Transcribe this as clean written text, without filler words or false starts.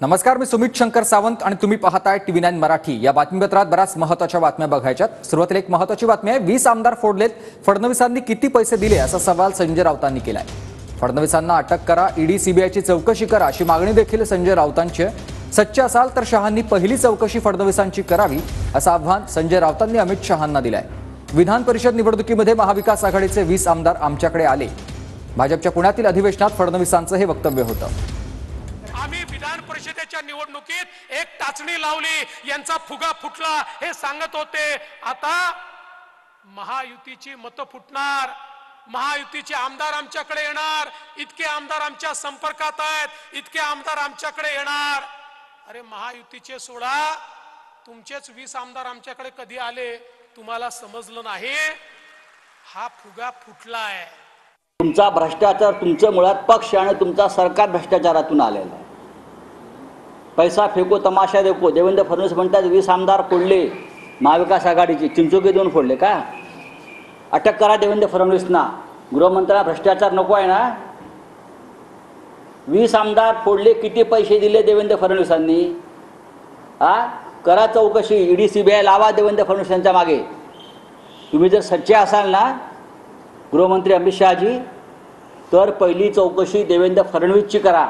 नमस्कार, मी सुमित शंकर सावंत आणि तुम्ही पाहताय TV9 मराठी। या बातमीपत्रात बऱ्याच महत्त्वाच्या बातम्या बघायच्यात। सुरुवातीला एक महत्त्वाची बातमी आहे। 20 आमदार फोडलेत, फडणवीसांनी किती पैसे दिले असा सवाल संजय राऊतांनी केलाय। फडणवीसांना अटक करा, ईडी सीबीआयची चौकशी करा अशी मागणी देखील संजय राऊतांची आहे। सच्चे असाल तर शहांनी पहिली चौकशी फडणवीसांची करावी असं आव्हान संजय राऊतांनी अमित शहांना दिलंय। विधान परिषद निवडणुकीमध्ये महाविकास आघाडीचे 20 आमदार आमच्याकडे आले। भाजपच्या पुण्यातील अधिवेशनात फडणवीसांचं हे वक्तव्य होतं। आम्ही विधान परिषदेच्या निवडणुकीत एक टाचणी लावली, यांचा फुगा फुटला हे सांगत होते। आता महायुतीची मतं फुटणार, महायुतीचे आमदार आमच्याकडे येणार, इतके आमदार आमच्या संपर्कात आहेत, इतके आमदार आमच्याकडे येणार। अरे महायुतीचे सोडा, तुमचेच 20 आमदार आमच्याकडे कधी आले तुम्हाला समजलं नाही? हा फुगा फुटलाय। तुमचा भ्रष्टाचार, तुमचं मुळात पक्ष आणि तुमचा सरकार भ्रष्टाचारातून आलेला आहे। पैसा फेको तमाशा देखो। देवेंद्र फडणवीस म्हणतात 20 आमदार फोडले महाविकास आघाडीचे, चिंचोके 2 फोडले का? अटक करा देवेंद्र फडणवीसना। गृहमंत्र्यांना भ्रष्टाचार नको आहे ना? 20 आमदार फोडले, किती पैसे दिले देवेंद्र फडणवीसांनी? करा चौकशी, ईडी सीबीआय लावा देवेंद्र फडणवीसांच्या मागे। तुम्ही जर सच्चे असाल ना गृहमंत्री अमित शहाजी, तर पहिली चौकशी देवेंद्र फडणवीसची करा।